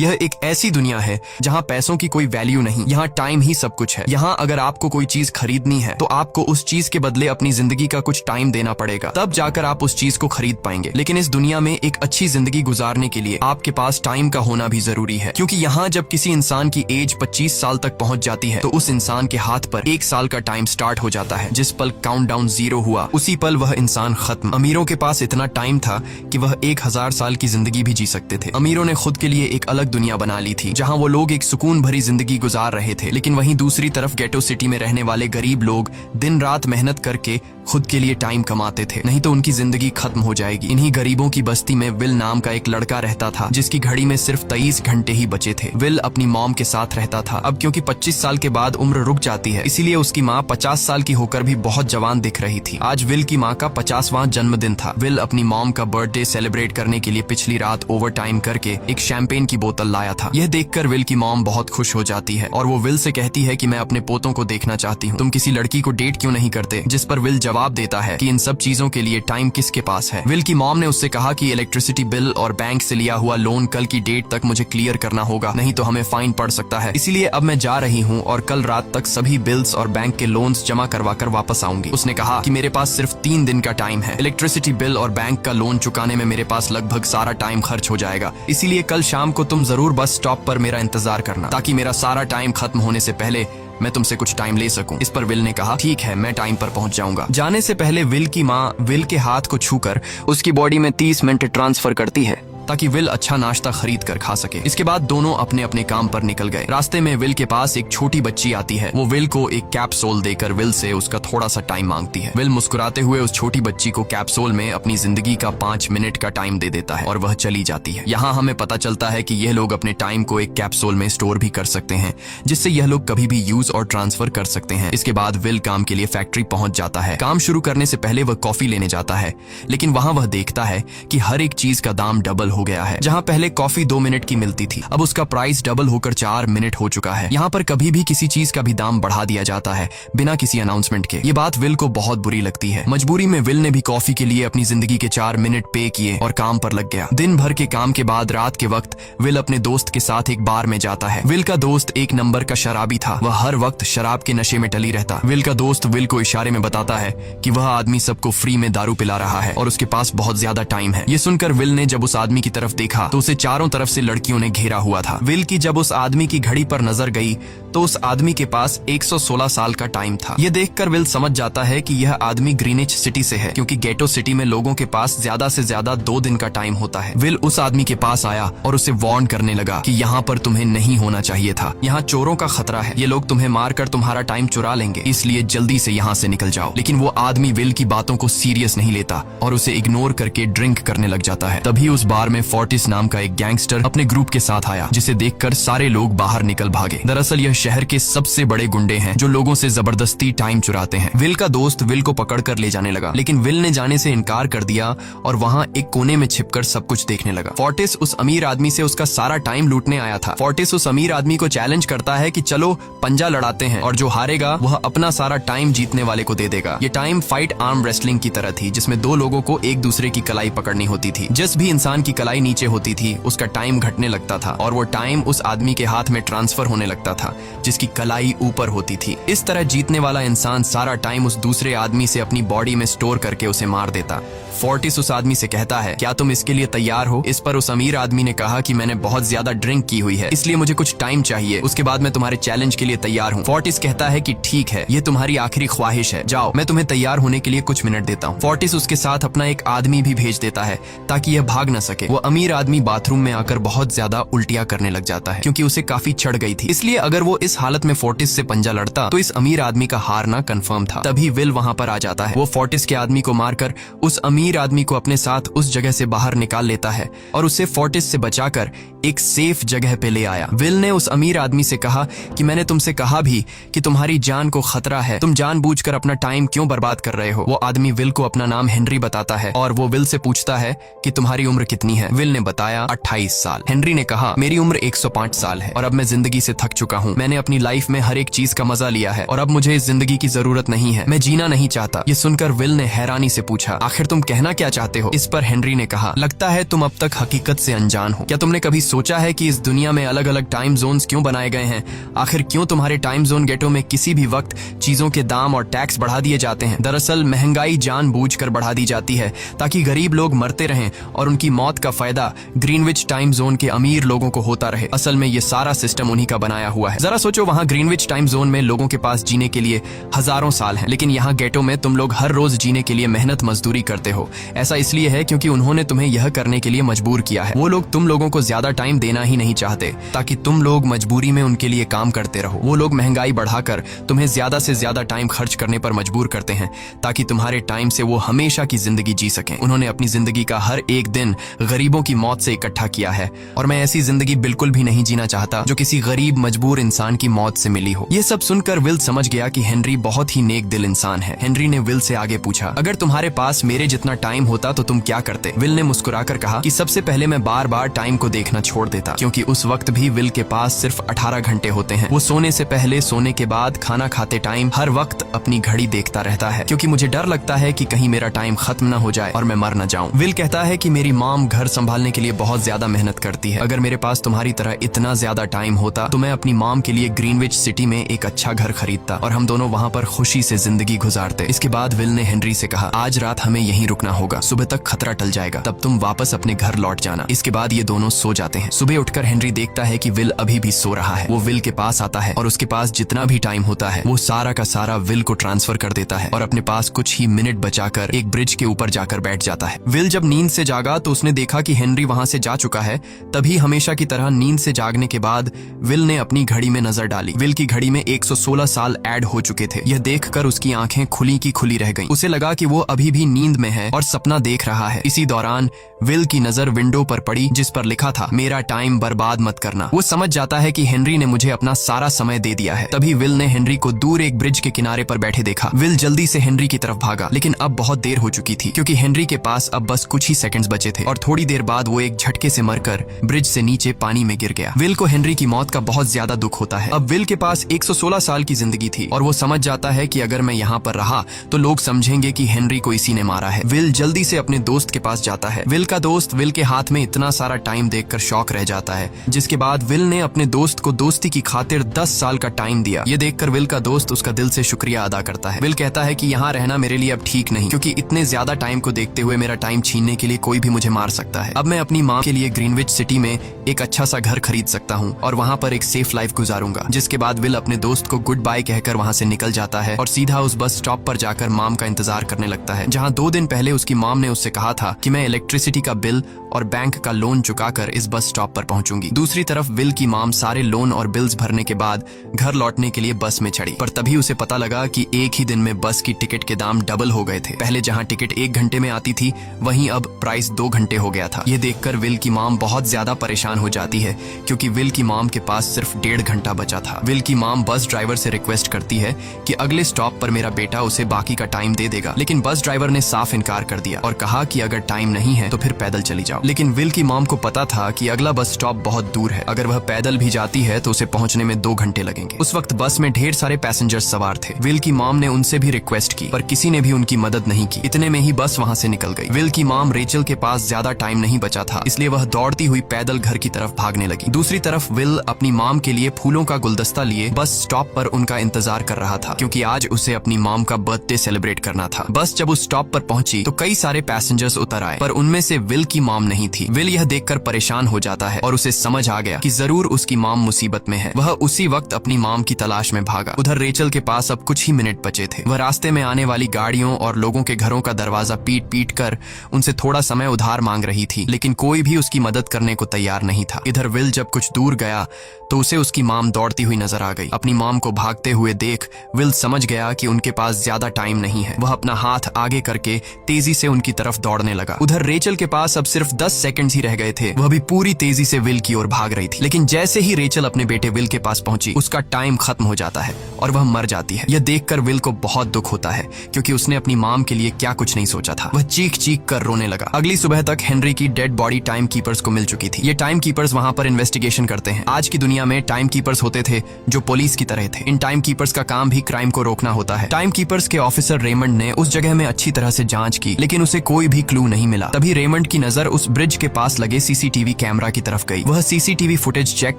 यह एक ऐसी दुनिया है जहाँ पैसों की कोई वैल्यू नहीं, यहाँ टाइम ही सब कुछ है। यहाँ अगर आपको कोई चीज खरीदनी है तो आपको उस चीज के बदले अपनी जिंदगी का कुछ टाइम देना पड़ेगा, तब जाकर आप उस चीज को खरीद पाएंगे। लेकिन इस दुनिया में एक अच्छी जिंदगी गुजारने के लिए आपके पास टाइम का होना भी जरूरी है, क्योंकि यहाँ जब किसी इंसान की एज 25 साल तक पहुंच जाती है तो उस इंसान के हाथ पर 1 साल का टाइम स्टार्ट हो जाता है। जिस पल काउंटडाउन 0 हुआ उसी पल वह इंसान खत्म। अमीरों के पास इतना टाइम था कि वह 1000 साल की जिंदगी भी जी सकते थे। अमीरों ने खुद के लिए एक अलग दुनिया बना ली थी जहां वो लोग एक सुकून भरी जिंदगी गुजार रहे थे, लेकिन वहीं दूसरी तरफ गेटो सिटी में रहने वाले गरीब लोग दिन रात मेहनत करके खुद के लिए टाइम कमाते थे, नहीं तो उनकी जिंदगी खत्म हो जाएगी। इन्हीं गरीबों की बस्ती में विल नाम का एक लड़का रहता था जिसकी घड़ी में सिर्फ 23 घंटे ही बचे थे। विल अपनी मॉम के साथ रहता था। अब क्योंकि 25 साल के बाद उम्र रुक जाती है, इसीलिए उसकी माँ 50 साल की होकर भी बहुत जवान दिख रही थी। आज विल की माँ का 50वां जन्मदिन था। विल अपनी मॉम का बर्थडे सेलिब्रेट करने के लिए पिछली रात ओवर टाइम करके एक शैंपेन की बोतल लाया था। यह देखकर विल की मॉम बहुत खुश हो जाती है और वो विल से कहती है कि मैं अपने पोतों को देखना चाहती हूँ, तुम किसी लड़की को डेट क्यों नहीं करते? जिस पर विल जवाब देता है कि इन सब चीजों के लिए टाइम किसके पास है। विल की मॉम ने उससे कहा कि इलेक्ट्रिसिटी बिल और बैंक से लिया हुआ लोन कल की डेट तक मुझे क्लियर करना होगा, नहीं तो हमें फाइन पड़ सकता है। इसीलिए अब मैं जा रही हूँ और कल रात तक सभी बिल्स और बैंक के लोन्स जमा करवा कर वापस आऊंगी। उसने कहा कि मेरे पास सिर्फ 3 दिन का टाइम है। इलेक्ट्रिसिटी बिल और बैंक का लोन चुकाने में मेरे पास लगभग सारा टाइम खर्च हो जाएगा, इसीलिए कल शाम को तुम जरूर बस स्टॉप पर मेरा इंतजार करना, ताकि मेरा सारा टाइम खत्म होने से पहले मैं तुमसे कुछ टाइम ले सकूं। इस पर विल ने कहा ठीक है, मैं टाइम पर पहुंच जाऊंगा। जाने से पहले विल की माँ विल के हाथ को छूकर उसकी बॉडी में 30 मिनट ट्रांसफर करती है ताकि विल अच्छा नाश्ता खरीद कर खा सके। इसके बाद दोनों अपने अपने काम पर निकल गए। रास्ते में विल के पास एक छोटी बच्ची आती है। वो विल को एक कैप्सूल देकर विल से उसका थोड़ा सा टाइम मांगती है। विल मुस्कुराते हुए उस छोटी बच्ची को कैप्सूल में अपनी जिंदगी का 5 मिनट का टाइम दे देता है और वह चली जाती है। यहाँ हमें पता चलता है कि यह लोग अपने टाइम को एक कैप्सूल में स्टोर भी कर सकते हैं, जिससे यह लोग कभी भी यूज और ट्रांसफर कर सकते हैं। इसके बाद विल काम के लिए फैक्ट्री पहुंच जाता है। काम शुरू करने से पहले वह कॉफी लेने जाता है, लेकिन वहां वह देखता है कि हर एक चीज का दाम डबल हो गया है। जहां पहले कॉफी 2 मिनट की मिलती थी, अब उसका प्राइस डबल होकर 4 मिनट हो चुका है। यहाँ पर कभी भी किसी चीज का भी दाम बढ़ा दिया जाता है बिना किसी अनाउंसमेंट के। ये बात विल को बहुत बुरी लगती है। मजबूरी में विल ने भी कॉफी के लिए अपनी जिंदगी के 4 मिनट पे किए और काम पर लग गया। दिन भर के काम के बाद रात के वक्त विल अपने दोस्त के साथ एक बार में जाता है। विल का दोस्त एक नंबर का शराबी था। वह हर वक्त शराब के नशे में टली रहता। विल का दोस्त विल को इशारे में बताता है कि वह आदमी सबको फ्री में दारू पिला रहा है और उसके पास बहुत ज्यादा टाइम है। ये सुनकर विल ने जब उस आदमी की तरफ देखा तो उसे चारों तरफ से लड़कियों ने घेरा हुआ था। विल की जब उस आदमी की घड़ी पर नजर गई तो उस आदमी के पास 116 साल का टाइम था। यह देखकर विल समझ जाता है कि यह आदमी ग्रीनिच सिटी से है, क्योंकि गेटो सिटी में लोगों के पास ज्यादा से ज्यादा 2 दिन का टाइम होता है। विल उस आदमी के पास आया और उसे वार्न करने लगा कि यहाँ पर तुम्हें नहीं होना चाहिए था। यहाँ चोरों का खतरा है, ये लोग तुम्हें मारकर तुम्हारा टाइम चुरा लेंगे, इसलिए जल्दी से यहाँ से निकल जाओ। लेकिन वो आदमी विल की बातों को सीरियस नहीं लेता और उसे इग्नोर करके ड्रिंक करने लग जाता है। तभी उस बार में फोर्टिस नाम का एक गैंगस्टर अपने ग्रुप के साथ आया, जिसे देखकर सारे लोग बाहर निकल भागे। दरअसल यह शहर के सबसे बड़े गुंडे हैं जो लोगों से जबरदस्ती टाइम चुराते हैं। विल का दोस्त विल को पकड़कर ले जाने लगा, लेकिन विल ने जाने से इनकार कर दिया और वहां एक कोने में छिपकर सब कुछ देखने लगा। फोर्टिस उस अमीर आदमी से उसका सारा टाइम लूटने आया था। फोर्टिस उस अमीर आदमी को चैलेंज करता है कि चलो पंजा लड़ाते हैं और जो हारेगा वह अपना सारा टाइम जीतने वाले को दे देगा। ये टाइम फाइट आर्म रेसलिंग की तरह थी, जिसमें 2 लोगों को एक दूसरे की कलाई पकड़नी होती थी। जिस भी इंसान की कलाई नीचे होती थी उसका टाइम घटने लगता था और वो टाइम उस आदमी के हाथ में ट्रांसफर होने लगता था जिसकी कलाई ऊपर होती थी। इस तरह जीतने वाला इंसान सारा टाइम उस दूसरे आदमी से अपनी बॉडी में स्टोर करके उसे मार देता। फोर्टिस उस आदमी से कहता है क्या तुम इसके लिए तैयार हो? इस पर उस अमीर आदमी ने कहा कि मैंने बहुत ज्यादा ड्रिंक की हुई है, इसलिए मुझे कुछ टाइम चाहिए, उसके बाद मैं तुम्हारे चैलेंज के लिए तैयार हूँ। फोर्टिस कहता है कि ठीक है, ये तुम्हारी आखिरी ख्वाहिश है, जाओ मैं तुम्हें तैयार होने के लिए कुछ मिनट देता हूँ। फोर्टिस उसके साथ अपना एक आदमी भी भेज देता है ताकि यह भाग न सके। वो अमीर आदमी बाथरूम में आकर बहुत ज्यादा उल्टियां करने लग जाता है, क्योंकि उसे काफी चढ़ गई थी। इसलिए अगर वो इस हालत में फोर्टिस से पंजा लड़ता तो इस अमीर आदमी का हारना कंफर्म था। तभी विल वहां पर आ जाता है। वो फोर्टिस के आदमी को मारकर उस अमीर आदमी को अपने साथ उस जगह से बाहर निकाल लेता है और उसे फोर्टिस से बचाकर एक सेफ जगह पे ले आया। विल ने उस अमीर आदमी से कहा कि मैंने तुमसे कहा भी कि तुम्हारी जान को खतरा है, तुम जानबूझकर अपना टाइम क्यों बर्बाद कर रहे हो? वो आदमी विल को अपना नाम हेनरी बताता है और वो विल से पूछता है कि तुम्हारी उम्र कितनी है? विल ने बताया 28 साल। हेनरी ने कहा मेरी उम्र 105 साल है और अब मैं जिंदगी से थक चुका हूँ। मैंने अपनी लाइफ में हर एक चीज का मजा लिया है और अब मुझे इस जिंदगी की जरूरत नहीं है, मैं जीना नहीं चाहता। ये सुनकर विल ने हैरानी से पूछा आखिर तुम कहना क्या चाहते हो? इस पर हेनरी ने कहा, लगता है तुम अब तक हकीकत से अनजान हो। क्या तुमने कभी सोचा है कि इस दुनिया में अलग अलग टाइम जोन्स क्यों बनाए गए हैं? आखिर क्यों तुम्हारे टाइम जोन गेटो में किसी भी वक्त चीजों के दाम और टैक्स बढ़ा दिए जाते हैं? दरअसल महंगाई जानबूझकर बढ़ा दी जाती है ताकि गरीब लोग मरते रहें और उनकी मौत का फायदा ग्रीनविच टाइम जोन के अमीर लोगों को होता रहे। असल में ये सारा सिस्टम उन्हीं का बनाया हुआ है। जरा सोचो, वहाँ ग्रीनविच टाइम जोन में लोगों के पास जीने के लिए हजारों साल हैं, लेकिन यहाँ गेटो में तुम लोग हर रोज जीने के लिए मेहनत मजदूरी करते हो। ऐसा इसलिए है क्योंकि उन्होंने तुम्हें यह करने के लिए मजबूर किया है। वो लोग तुम लोगों को ज्यादा टाइम देना ही नहीं चाहते ताकि तुम लोग मजबूरी में उनके लिए काम करते रहो। वो लोग महंगाई बढ़ाकर तुम्हें ज्यादा से ज्यादा टाइम खर्च करने पर मजबूर करते हैं ताकि तुम्हारे टाइम से वो हमेशा की जिंदगी जी सकें। उन्होंने अपनी जिंदगी का हर एक दिन गरीबों की मौत से इकट्ठा किया है और मैं ऐसी जिंदगी बिल्कुल भी नहीं जीना चाहता जो किसी गरीब मजबूर इंसान की मौत से मिली हो। ये सब सुनकर विल समझ गया कि हेनरी बहुत ही नेक दिल इंसान है। हेनरी ने विल से आगे पूछा, अगर तुम्हारे पास मेरे जितना टाइम होता तो तुम क्या करते? विल ने मुस्कुराकर कहा कि सबसे पहले मैं बार बार टाइम को देखना छोड़ देता, क्योंकि उस वक्त भी विल के पास सिर्फ 18 घंटे होते हैं। वो सोने से पहले, सोने के बाद, खाना खाते टाइम हर वक्त अपनी घड़ी देखता रहता है, क्योंकि मुझे डर लगता है कि कहीं मेरा टाइम खत्म न हो जाए और मैं मर न जाऊं। विल कहता है कि मेरी मॉम घर संभालने के लिए बहुत ज्यादा मेहनत करती है। अगर मेरे पास तुम्हारी तरह इतना ज्यादा टाइम होता तो मैं अपनी मॉम के लिए ग्रीनविच सिटी में एक अच्छा घर खरीदता और हम दोनों वहाँ पर खुशी से जिंदगी गुजारते। इसके बाद विल ने हेनरी से कहा, आज रात हमें यहीं रुकना होगा, सुबह तक खतरा टल जाएगा, तब तुम वापस अपने घर लौट जाना। इसके बाद ये दोनों सो जाते हैं। सुबह उठकर हेनरी देखता है कि विल अभी भी सो रहा है। वो विल के पास आता है और उसके पास जितना भी टाइम होता है वो सारा का सारा विल को ट्रांसफर कर देता है और अपने पास कुछ ही मिनट बचाकर एक ब्रिज के ऊपर जाकर बैठ जाता है। विल जब नींद से जागा तो उसने देखा कि हेनरी वहां से जा चुका है। तभी हमेशा की तरह नींद से जागने के बाद विल ने अपनी घड़ी में नजर डाली। विल की घड़ी में 116 साल ऐड हो चुके थे। यह देखकर उसकी आंखें खुली की खुली रह गईं। उसे लगा कि वो अभी भी नींद में है और सपना देख रहा है। इसी दौरान विल की नजर विंडो पर पड़ी जिस पर लिखा था, मेरा टाइम बर्बाद मत करना। वो समझ जाता है कि हेनरी ने मुझे अपना सारा समय दे दिया है। तभी विल ने हेनरी को दूर एक ब्रिज के किनारे पर बैठे देखा। विल जल्दी से हेनरी की तरफ भागा, लेकिन अब बहुत देर हो चुकी थी क्योंकि हेनरी के पास अब बस कुछ ही सेकंड्स बचे थे और थोड़ी देर बाद वो एक झटके से मरकर ब्रिज से नीचे पानी में गिर गया। विल को हेनरी की मौत का बहुत ज्यादा दुख होता है। अब विल के पास 116 साल की जिंदगी थी और वो समझ जाता है कि अगर मैं यहाँ पर रहा तो लोग समझेंगे कि हेनरी को इसी ने मारा है। विल जल्दी से अपने दोस्त के पास जाता है। विल का दोस्त विल के हाथ में इतना सारा टाइम देखकर शॉक रह जाता है, जिसके बाद विल ने अपने दोस्त को दोस्ती की खातिर 10 साल का टाइम दिया। ये देखकर विल का दोस्त उसका दिल से शुक्रिया अदा करता है। विल कहता है कि यहाँ रहना मेरे लिए अब ठीक नहीं, क्योंकि इतने ज्यादा टाइम को देखते हुए मेरा टाइम छीनने के लिए कोई भी मुझे मार सकता है। अब मैं अपनी माँ के लिए ग्रीनविच सिटी में एक अच्छा सा घर खरीद सकता हूँ और वहाँ पर एक सेफ लाइफ गुजारूंगा। जिसके बाद विल अपने दोस्त को गुड बाय कहकर वहाँ से निकल जाता है और सीधा उस बस स्टॉप पर जाकर मॉम का इंतजार करने लगता है, जहाँ 2 दिन पहले उसकी मॉम ने उससे कहा था कि मैं इलेक्ट्रिसिटी का बिल और बैंक का लोन चुकाकर इस बस स्टॉप पर पहुंचूंगी। दूसरी तरफ विल की मॉम सारे लोन और बिल्स भरने के बाद घर लौटने के लिए बस में चढ़ी, पर तभी उसे पता लगा कि एक ही दिन में बस की टिकट के दाम डबल हो गए थे। पहले जहां टिकट 1 घंटे में आती थी वहीं अब प्राइस 2 घंटे हो गया था। ये देखकर विल की मॉम बहुत ज्यादा परेशान हो जाती है क्योंकि विल की मॉम के पास सिर्फ 1.5 घंटा बचा था। विल की मॉम बस ड्राइवर से रिक्वेस्ट करती है कि अगले स्टॉप पर मेरा बेटा उसे बाकी का टाइम दे देगा, लेकिन बस ड्राइवर ने साफ इनकार कर दिया और कहा कि अगर टाइम नहीं है तो फिर पैदल चली जाओ। लेकिन विल की मॉम को पता था कि अगला बस स्टॉप बहुत दूर है, अगर वह पैदल भी जाती है तो उसे पहुंचने में 2 घंटे लगेंगे। उस वक्त बस में ढेर सारे पैसेंजर्स सवार थे। विल की मॉम ने उनसे भी रिक्वेस्ट की पर किसी ने भी उनकी मदद नहीं की। इतने में ही बस वहां से निकल गई। विल की मॉम रेचल के पास ज्यादा टाइम नहीं बचा था, इसलिए वह दौड़ती हुई पैदल घर की तरफ भागने लगी। दूसरी तरफ विल अपनी मॉम के लिए फूलों का गुलदस्ता लिए बस स्टॉप पर उनका इंतजार कर रहा था, क्योंकि आज उसे अपनी मॉम का बर्थडे सेलिब्रेट करना था। बस जब उस स्टॉप पर पहुंची तो कई सारे पैसेंजर्स उतर आए, पर उनमें से विल की मॉम नहीं थी। विल यह देखकर परेशान हो जाता है और उसे समझ आ गया कि जरूर उसकी मॉम मुसीबत में है। वह उसी वक्त अपनी मॉम की तलाश में भागा। उधर रेचल के पास अब कुछ ही मिनट बचे थे। वह रास्ते में आने वाली गाड़ियों और लोगों के घरों का दरवाजा पीट पीट कर उनसे थोड़ा समय उधार मांग रही थी, लेकिन कोई भी उसकी मदद करने को तैयार नहीं था। इधर विल जब कुछ दूर गया तो उसे उसकी मॉम दौड़ती हुई नजर आ गई। अपनी मॉम को भागते हुए देख विल समझ गया कि उनके पास ज्यादा टाइम नहीं है। वह अपना हाथ आगे करके तेजी से उनकी तरफ दौड़ने लगा। उधर रेचल के पास अब सिर्फ 10 सेकंड्स ही रह गए थे। वह भी पूरी तेजी से विल की ओर भाग रही थी, लेकिन जैसे ही रेचल अपने बेटे विल के पास पहुंची, उसका टाइम खत्म हो जाता है और वह मर जाती है। यह देखकर विल को बहुत दुख होता है, क्योंकि उसने अपनी माम के लिए क्या कुछ नहीं सोचा था। वह चीख चीख कर रोने लगा। अगली सुबह तक हेनरी की डेड बॉडी टाइम कीपर्स को मिल चुकी थी। ये टाइम कीपर्स वहां पर इन्वेस्टिगेशन करते हैं। आज की दुनिया में टाइम कीपर्स होते थे जो पुलिस की तरह थे। इन टाइम कीपर्स का काम भी क्राइम को रोकना होता है। टाइम कीपर्स के ऑफिसर रेमंड ने उस जगह में अच्छी तरह से जांच की, लेकिन उसे कोई भी क्लू नहीं मिला। तभी रेमंड की नजर उस ब्रिज के पास लगे सीसीटीवी कैमरा की तरफ गई। वह सीसीटीवी फुटेज चेक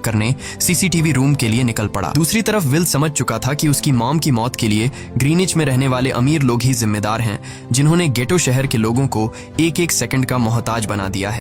करने सीसीटीवी रूम के लिए निकल पड़ा। दूसरी तरफ विल समझ चुका था कि उसकी मॉम की मौत के लिए ग्रीनिच में रहने वाले अमीर लोग ही जिम्मेदार हैं, जिन्होंने गेटो शहर के लोगों को एक एक सेकंड का मोहताज बना दिया है।